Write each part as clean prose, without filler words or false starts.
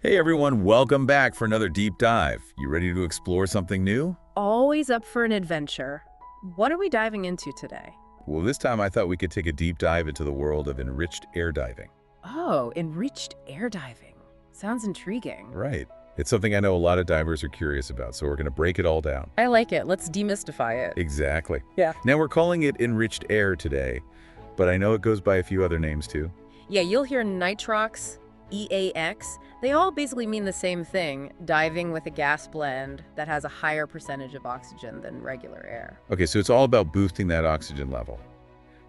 Hey everyone, welcome back for another deep dive. You ready to explore something new? Always up for an adventure. What are we diving into today? Well, this time I thought we could take a deep dive into the world of enriched air diving. Oh, enriched air diving. Sounds intriguing. Right. It's something I know a lot of divers are curious about, so we're going to break it all down. I like it. Let's demystify it. Exactly. Yeah. Now we're calling it enriched air today, but I know it goes by a few other names too. Yeah, you'll hear nitrox, EAX. They all basically mean the same thing, diving with a gas blend that has a higher percentage of oxygen than regular air. Okay, so it's all about boosting that oxygen level.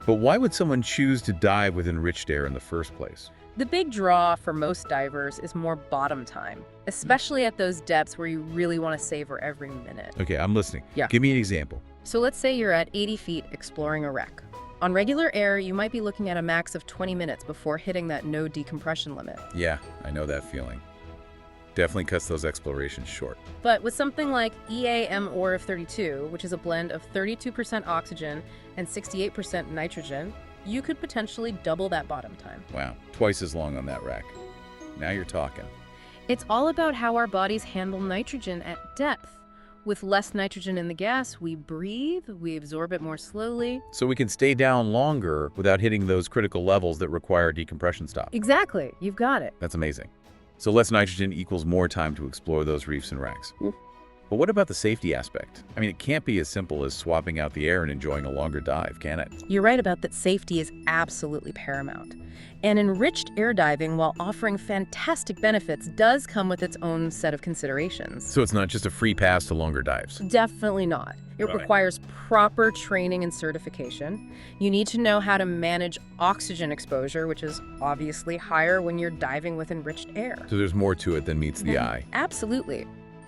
But why would someone choose to dive with enriched air in the first place? The big draw for most divers is more bottom time, especially at those depths where you really want to savor every minute. Okay, I'm listening. Yeah. Give me an example. So let's say you're at 80 feet exploring a wreck. On regular air, you might be looking at a max of 20 minutes before hitting that no decompression limit. Yeah, I know that feeling. Definitely cuts those explorations short. But with something like EAM ORF 32, which is a blend of 32% oxygen and 68% nitrogen, you could potentially double that bottom time. Wow, twice as long on that rack. Now you're talking. It's all about how our bodies handle nitrogen at depth. With less nitrogen in the gas, we breathe, we absorb it more slowly. So we can stay down longer without hitting those critical levels that require decompression stop. Exactly, you've got it. That's amazing. So less nitrogen equals more time to explore those reefs and wrecks. Mm. But what about the safety aspect? I mean, it can't be as simple as swapping out the air and enjoying a longer dive, can it? You're right about that. Safety is absolutely paramount. And enriched air diving, while offering fantastic benefits, does come with its own set of considerations. So it's not just a free pass to longer dives. Definitely not. It Right. requires proper training and certification. You need to know how to manage oxygen exposure, which is obviously higher when you're diving with enriched air. So there's more to it than meets the eye. Absolutely.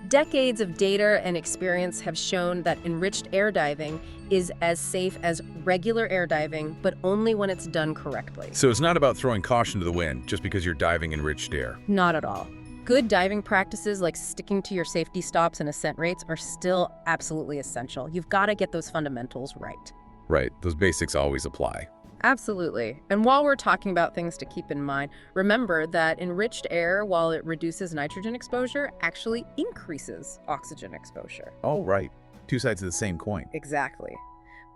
Decades of data and experience have shown that enriched air diving is as safe as regular air diving, but only when it's done correctly. So it's not about throwing caution to the wind just because you're diving enriched air. Not at all. Good diving practices like sticking to your safety stops and ascent rates are still absolutely essential. You've got to get those fundamentals right. Right, those basics always apply. Absolutely. And while we're talking about things to keep in mind, remember that enriched air, while it reduces nitrogen exposure, actually increases oxygen exposure. Oh, right. Two sides of the same coin. Exactly.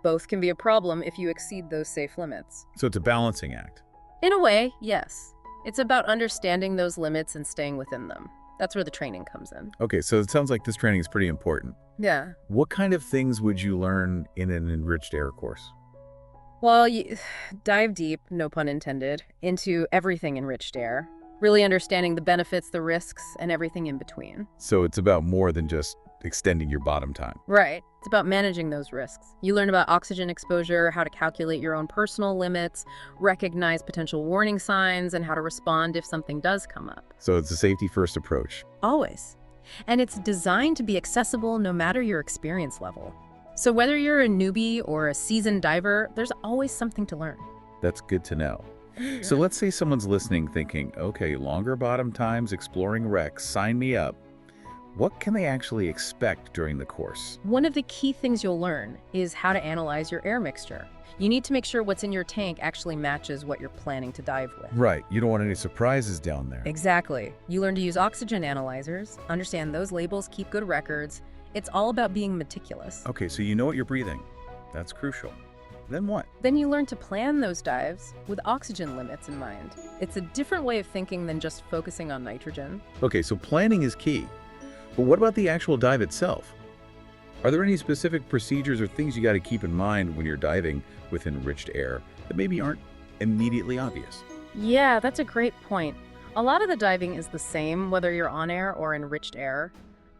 Both can be a problem if you exceed those safe limits. So it's a balancing act. In a way, yes. It's about understanding those limits and staying within them. That's where the training comes in. Okay, so it sounds like this training is pretty important. Yeah. What kind of things would you learn in an enriched air course? Well, you dive deep, no pun intended, into everything enriched air, really understanding the benefits, the risks, and everything in between. So it's about more than just extending your bottom time. Right. It's about managing those risks. You learn about oxygen exposure, how to calculate your own personal limits, recognize potential warning signs, and how to respond if something does come up. So it's a safety-first approach. Always. And it's designed to be accessible no matter your experience level. So whether you're a newbie or a seasoned diver, there's always something to learn. That's good to know. So let's say someone's listening thinking, okay, longer bottom times, exploring wrecks, sign me up. What can they actually expect during the course? One of the key things you'll learn is how to analyze your air mixture. You need to make sure what's in your tank actually matches what you're planning to dive with. Right, you don't want any surprises down there. Exactly. You learn to use oxygen analyzers, understand those labels, keep good records. It's all about being meticulous. Okay, so you know what you're breathing. That's crucial. Then what? Then you learn to plan those dives with oxygen limits in mind. It's a different way of thinking than just focusing on nitrogen. Okay, so planning is key. But what about the actual dive itself? Are there any specific procedures or things you got to keep in mind when you're diving with enriched air that maybe aren't immediately obvious? Yeah, that's a great point. A lot of the diving is the same, whether you're on air or enriched air,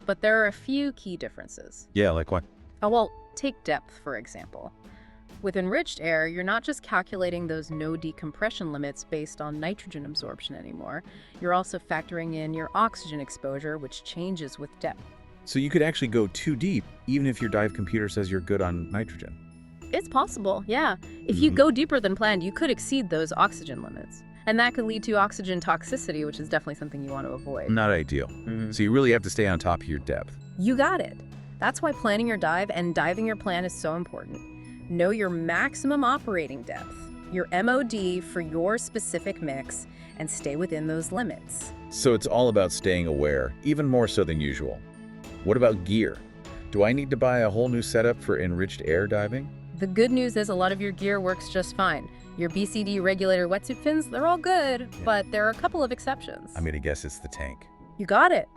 but there are a few key differences. Yeah, like what? Oh, well, take depth, for example. With enriched air, you're not just calculating those no decompression limits based on nitrogen absorption anymore. You're also factoring in your oxygen exposure, which changes with depth. So you could actually go too deep, even if your dive computer says you're good on nitrogen. It's possible, yeah. If you go deeper than planned, you could exceed those oxygen limits. And that could lead to oxygen toxicity, which is definitely something you want to avoid. Not ideal. So you really have to stay on top of your depth. You got it. That's why planning your dive and diving your plan is so important. Know your maximum operating depth, your MOD for your specific mix, and stay within those limits. So it's all about staying aware, even more so than usual. What about gear? Do I need to buy a whole new setup for enriched air diving? The good news is a lot of your gear works just fine. Your BCD regulator wetsuit fins, they're all good, but there are a couple of exceptions. I'm gonna guess it's the tank. You got it.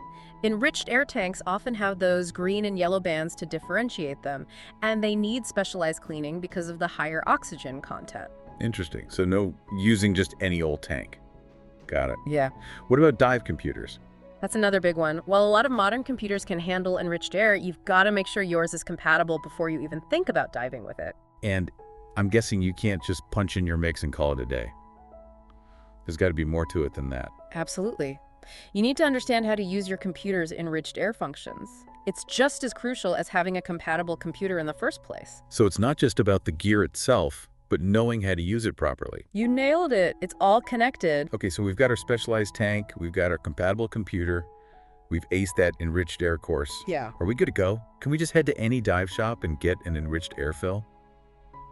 Enriched air tanks often have those green and yellow bands to differentiate them, and they need specialized cleaning because of the higher oxygen content. Interesting. So no using just any old tank. Got it. Yeah. What about dive computers? That's another big one. While a lot of modern computers can handle enriched air, you've got to make sure yours is compatible before you even think about diving with it. And I'm guessing you can't just punch in your mix and call it a day. There's got to be more to it than that. Absolutely. You need to understand how to use your computer's enriched air functions. It's just as crucial as having a compatible computer in the first place. So it's not just about the gear itself, but knowing how to use it properly. You nailed it. It's all connected. Okay, so we've got our specialized tank, we've got our compatible computer, we've aced that enriched air course. Yeah. Are we good to go? Can we just head to any dive shop and get an enriched air fill?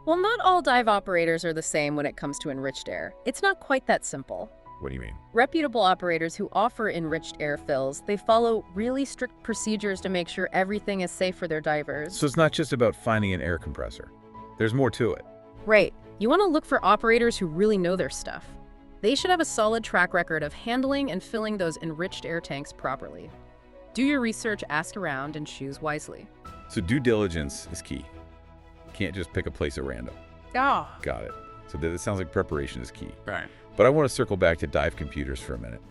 Well, not all dive operators are the same when it comes to enriched air. It's not quite that simple. What do you mean? Reputable operators who offer enriched air fills, they follow really strict procedures to make sure everything is safe for their divers. So it's not just about finding an air compressor. There's more to it. Right. You want to look for operators who really know their stuff. They should have a solid track record of handling and filling those enriched air tanks properly. Do your research, ask around, and choose wisely. So due diligence is key. Can't just pick a place at random. Ah. Got it. So this sounds like preparation is key. Right. But I want to circle back to dive computers for a minute.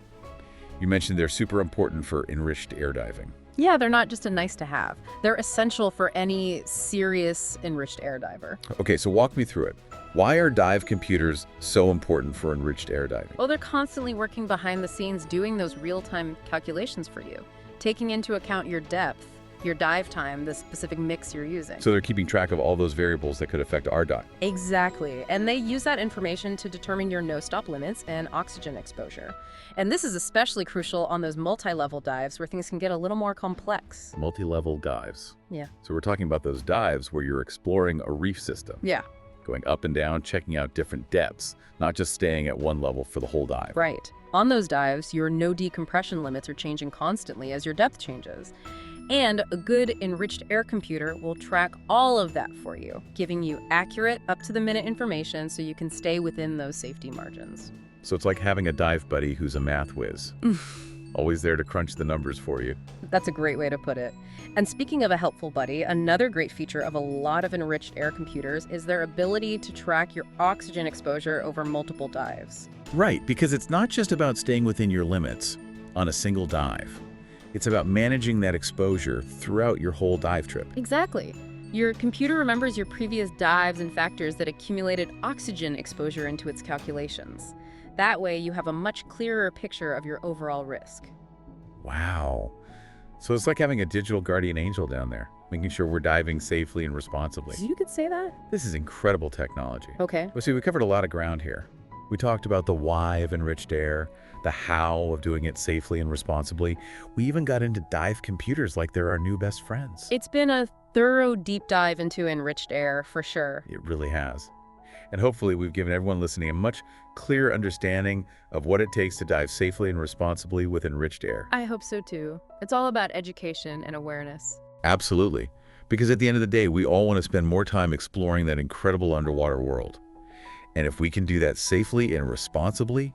You mentioned they're super important for enriched air diving. Yeah, they're not just a nice to have. They're essential for any serious enriched air diver. Okay, so walk me through it. Why are dive computers so important for enriched air diving? Well, they're constantly working behind the scenes doing those real-time calculations for you, taking into account your depth, your dive time, the specific mix you're using. So they're keeping track of all those variables that could affect our dive. Exactly. And they use that information to determine your no-stop limits and oxygen exposure. And this is especially crucial on those multi-level dives where things can get a little more complex. Multi-level dives. Yeah. So we're talking about those dives where you're exploring a reef system. Yeah. Going up and down, checking out different depths, not just staying at one level for the whole dive. Right. On those dives, your no decompression limits are changing constantly as your depth changes. And a good enriched air computer will track all of that for you, giving you accurate, up-to-the-minute information so you can stay within those safety margins. So it's like having a dive buddy who's a math whiz. Always there to crunch the numbers for you. That's a great way to put it. And speaking of a helpful buddy, another great feature of a lot of enriched air computers is their ability to track your oxygen exposure over multiple dives. Right, because it's not just about staying within your limits on a single dive. It's about managing that exposure throughout your whole dive trip. Exactly. Your computer remembers your previous dives and factors that accumulated oxygen exposure into its calculations. That way, you have a much clearer picture of your overall risk. Wow. So it's like having a digital guardian angel down there, making sure we're diving safely and responsibly. So you could say that? This is incredible technology. Okay. Well, see, we covered a lot of ground here. We talked about the why of enriched air, the how of doing it safely and responsibly. We even got into dive computers like they're our new best friends. It's been a thorough deep dive into enriched air, for sure. It really has. And hopefully we've given everyone listening a much clearer understanding of what it takes to dive safely and responsibly with enriched air. I hope so too. It's all about education and awareness. Absolutely. Because at the end of the day, we all want to spend more time exploring that incredible underwater world. And if we can do that safely and responsibly,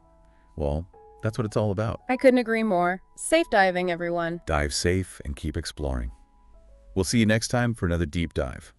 well, that's what it's all about. I couldn't agree more. Safe diving, everyone. Dive safe and keep exploring. We'll see you next time for another deep dive.